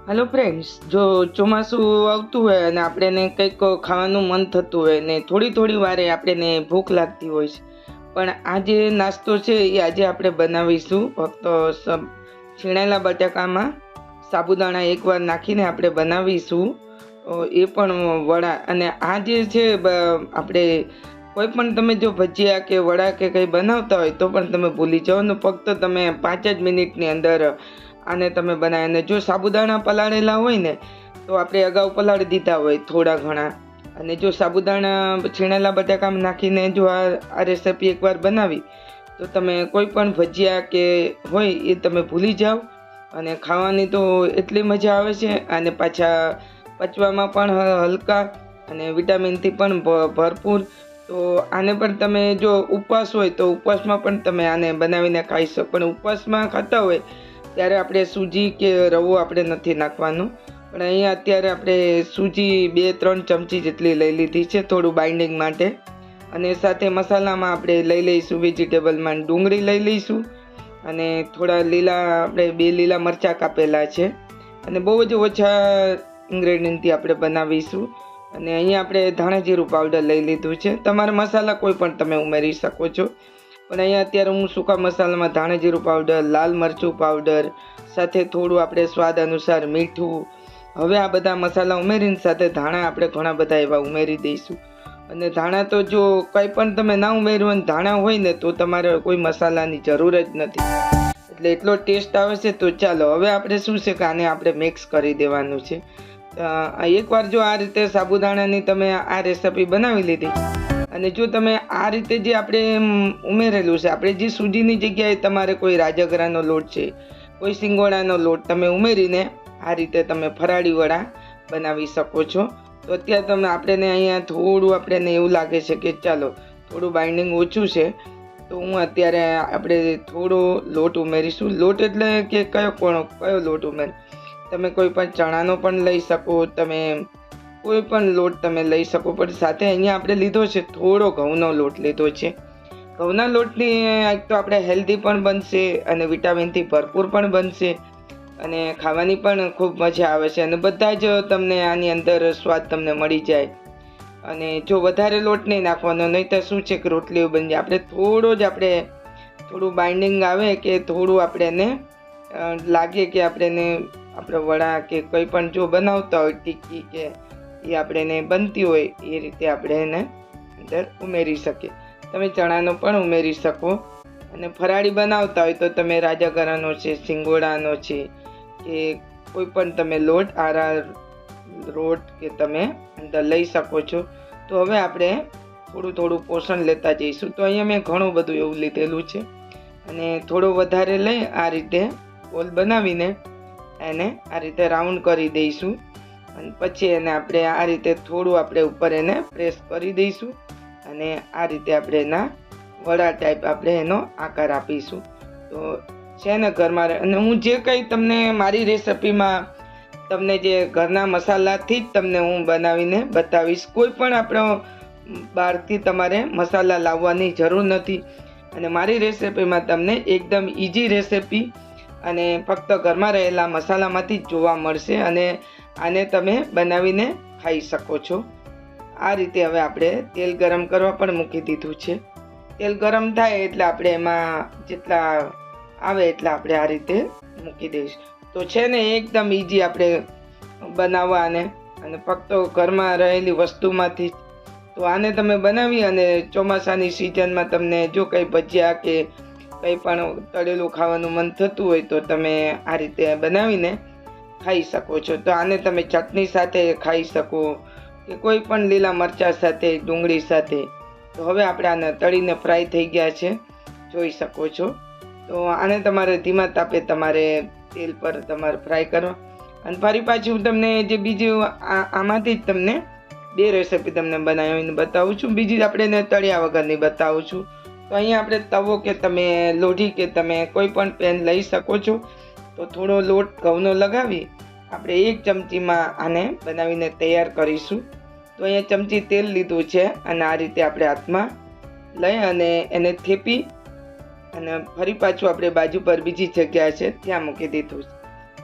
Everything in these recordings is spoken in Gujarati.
હેલો ફ્રેન્ડ્સ, જો ચોમાસું આવતું હોય અને આપણને કંઈક ખાવાનું મન થતું હોય ને થોડી વારે આપણને ભૂખ લાગતી હોય છે, પણ આ જે નાસ્તો છે એ આજે આપણે બનાવીશું. ફક્ત છીણેલા બટાકામાં સાબુદાણા એકવાર નાખીને આપણે બનાવીશું, એ પણ વડા. અને આ જે છે આપણે કોઈ પણ તમે જો ભજીયા કે વડા કે કંઈ બનાવતા હોય તો પણ તમે ભૂલી જાઓ ને ફક્ત તમે 5 જ મિનિટની અંદર આને તમે બનાવી. અને જો સાબુદાણા પલાળેલા હોય ને તો આપણે અગાઉ પલાળી દીધા હોય થોડા ઘણા, અને જો સાબુદાણા છીણેલા બટાકામાં નાખીને જો આ રેસીપી એકવાર બનાવી તો તમે કોઈ પણ ભજીયા કે હોય એ તમે ભૂલી જાઓ. અને ખાવાની તો એટલી મજા આવે છે, અને પાછા પચવામાં પણ હલકા અને વિટામિનથી પણ ભરપૂર. તો આને પણ તમે જો ઉપવાસ હોય તો ઉપવાસમાં પણ તમે આને બનાવીને ખાઈ શકો. પણ ઉપવાસમાં ખાતા હોય ત્યારે આપણે સૂજી કે રવો આપણે નથી નાખવાનું, પણ અહીંયા અત્યારે આપણે સૂજી 2-3 ચમચી જેટલી લઈ લીધી છે થોડું બાઇન્ડિંગ માટે. અને સાથે મસાલામાં આપણે લઈ લઈશું વેજીટેબલમાં ડુંગળી લઈ લઈશું, અને થોડા આપણે 2 લીલા મરચાં કાપેલા છે, અને બહુ જ ઓછા ઇન્ગ્રેડિયન્ટથી આપણે બનાવીશું. અને અહીંયા આપણે ધાણા જીરું પાવડર લઈ લીધું છે. તમારા મસાલા કોઈ પણ તમે ઉમેરી શકો છો, પણ અહીંયા અત્યારે હું સૂકા મસાલામાં ધાણા જીરું પાવડર, લાલ મરચું પાવડર, સાથે થોડું આપણે સ્વાદ અનુસાર મીઠું. હવે આ બધા મસાલા ઉમેરીને સાથે ધાણા આપણે ઘણા બધા એવા ઉમેરી દઈશું. અને ધાણા તો જો કંઈ પણ તમે ના ઉમેર્યું અને ધાણા હોય ને તો તમારે કોઈ મસાલાની જરૂર જ નથી, એટલે એટલો ટેસ્ટ આવે છે. તો ચાલો હવે આપણે શું છે કે આને આપણે મિક્સ કરી દેવાનું છે. એકવાર જો આ રીતે સાબુદાણાની તમે આ રેસીપી બનાવી લીધી, અને જો તમે આ રીતે જે આપણે ઉમેરેલું છે, આપણે જે સૂજીની જગ્યાએ તમારે કોઈ રાજગરાનો લોટ છે, કોઈ સિંગોડાનો લોટ તમે ઉમેરીને આ રીતે તમે ફરાળી વડા બનાવી શકો છો. તો અત્યારે તમે આપણને અહીંયા થોડું આપણને એવું લાગે છે કે ચાલો થોડું બાઇન્ડિંગ ઓછું છે, તો હું અત્યારે આપણે થોડો લોટ ઉમેરીશું. લોટ એટલે કે કયો લોટ ઉમેર, તમે કોઈ પણ ચણાનો પણ લઈ શકો, તમે કોઈ પણ લોટ તમે લઈ શકો. પણ સાથે અહીંયા આપણે લીધો છે થોડો ઘઉંનો લોટ લીધો છે. ઘઉંના લોટની એક તો આપણે હેલ્ધી પણ બનશે અને વિટામિનથી ભરપૂર પણ બનશે, અને ખાવાની પણ ખૂબ મજા આવે છે, અને બધા જ તમને આની અંદર સ્વાદ તમને મળી જાય. અને જો વધારે લોટ નહીં નાખવાનો, નહીં તો શું છે કે રોટલીઓ બની જાય. આપણે થોડું બાઇન્ડિંગ આવે કે થોડું આપણે લાગે કે આપણે વડા કે કંઈ પણ જો બનાવતા હોય ટીકી કે એ આપણે બનતી હોય એ રીતે આપણે એને અંદર ઉમેરી શકીએ. તમે ચણાનો પણ ઉમેરી શકો, અને ફરાળી બનાવતા હોય તો તમે રાજગરાનો છે, સિંગોડાનો છે, કે કોઈ પણ તમે લોટ કે તમે અંદર લઈ શકો છો. તો હવે આપણે થોડું પોષણ લેતા જઈશું. તો અહીંયા મેં ઘણું બધું એવું લીધેલું છે, અને થોડું વધારે લઈ આ રીતે ગોલ બનાવીને એને આ રીતે રાઉન્ડ કરી દઈશું, અને પછી એને આપણે આ રીતે થોડું આપણે ઉપર એને પ્રેસ કરી દઈશું, અને આ રીતે આપણે એના વડા ટાઈપ આપણે એનો આકાર આપીશું. તો છે ને ઘરમાં, અને હું જે કંઈ તમને મારી રેસિપીમાં તમને જે ઘરના મસાલાથી જ તમને હું બનાવીને બતાવીશ. કોઈ પણ આપણો બહારથી તમારે મસાલા લાવવાની જરૂર નથી, અને મારી રેસિપીમાં તમને એકદમ ઇઝી રેસિપી અને ફક્ત ઘરમાં રહેલા મસાલામાંથી જ જોવા મળશે, અને આને તમે બનાવીને ખાઈ શકો છો. આ રીતે હવે આપણે તેલ ગરમ કરવા પણ મૂકી દીધું છે. તેલ ગરમ થાય એટલે આપણે એમાં જેટલા આવે એટલા આપણે આ રીતે મૂકી દઈશું. તો છે ને એકદમ ઇઝી આપણે બનાવવા, અને ફક્ત ઘરમાં રહેલી વસ્તુમાંથી. તો આને તમે બનાવી, અને ચોમાસાની સિઝનમાં તમને જો કંઈ ભજીયા કે કંઈ પણ તળેલું ખાવાનું મન થતું હોય તો તમે આ રીતે બનાવીને ખાઈ શકો છો. તો આને તમે ચટણી સાથે ખાઈ શકો, કે કોઈ પણ લીલા મરચાં સાથે, ડુંગળી સાથે. તો હવે આપણે આને તળીને ફ્રાય થઈ ગયા છે, જોઈ શકો છો. તો આને તમારે ધીમા તાપે તમારે તેલ પર તમારે ફ્રાય કરવા. અને ફરી પાછી હું તમને જે બીજું આમાંથી જ તમને 2 રેસીપી તમને બનાવીને બતાવું છું. બીજી આપણે તળ્યા વગરની બતાવું છું. તો અહીંયા આપણે તવો કે તમે લોઢી કે તમે કોઈ પણ પેન લઈ શકો છો. તો થોડો લોટ ઘઉંનો લગાવી આપણે 1 ચમચીમાં આને બનાવીને તૈયાર કરીશું. તો અહીંયા ચમચી તેલ લીધું છે, અને આ રીતે આપણે હાથમાં લઈ અને એને થેપી અને ફરી પાછું આપણે બાજુ પર બીજી જગ્યા છે ત્યાં મૂકી દીધું.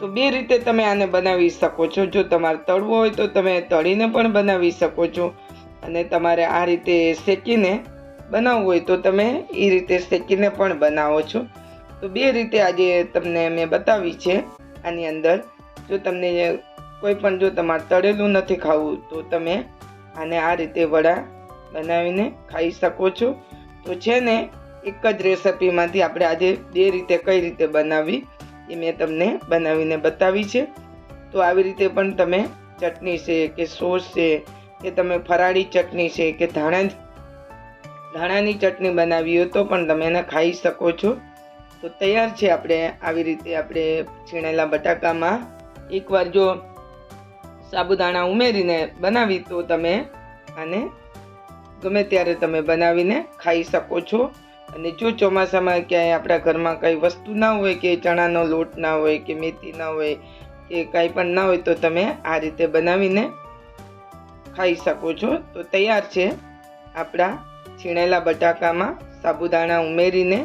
તો બે રીતે તમે આને બનાવી શકો છો. જો તમારે તળવો હોય તો તમે તળીને પણ બનાવી શકો છો, અને તમારે આ રીતે શેકીને બનાવવું હોય તો તમે એ રીતે શેકીને પણ બનાવો છો. તો બે રીતે આજે તમને મેં બતાવી છે. આની અંદર જો તમને કોઈ પણ જો તમારે તળેલું નથી ખાવું તો તમે આને આ રીતે વડા બનાવીને ખાઈ શકો છો. તો છે ને એક જ રેસિપીમાંથી આપણે આજે બે રીતે કઈ રીતે બનાવવી એ મેં તમને બનાવીને બતાવી છે. તો આવી રીતે પણ તમે ચટણી છે કે સોસ છે કે તમે ફરાળી ચટણી છે કે ધાણાની ચટણી બનાવી હોય તો પણ તમે એને ખાઈ શકો છો. તો તૈયાર છે આપણે આવી રીતે આપણે છીણેલા બટાકામાં એકવાર જો સાબુદાણા ઉમેરીને બનાવી તો તમે આને ગમે ત્યારે તમે બનાવીને ખાઈ શકો છો. અને જો ચોમાસામાં ક્યાંય આપણા ઘરમાં કંઈ વસ્તુ ના હોય કે ચણાનો લોટ ના હોય કે મેથી ના હોય કે કાંઈ પણ ના હોય તો તમે આ રીતે બનાવીને ખાઈ શકો છો. તો તૈયાર છે આપણા છીણેલા બટાકામાં સાબુદાણા ઉમેરીને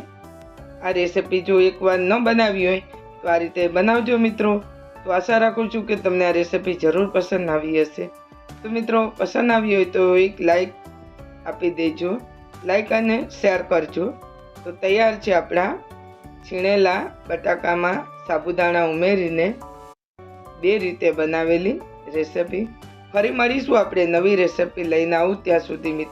આ રેસિપી. જો એકવાર ન બનાવી હોય તો આ રીતે બનાવજો મિત્રો. તો આશા રાખું છું કે તમને આ રેસિપી જરૂર પસંદ આવી હશે. તો મિત્રો પસંદ આવી હોય તો એક લાઈક આપી દેજો, લાઈક અને શેર કરજો. તો તૈયાર છે આપણા છીણેલા બટાકામાં સાબુદાણા ઉમેરીને બે રીતે બનાવેલી રેસિપી. ફરી મળીશું આપણે નવી રેસિપી લઈને. આવું ત્યાં સુધી મિત્રો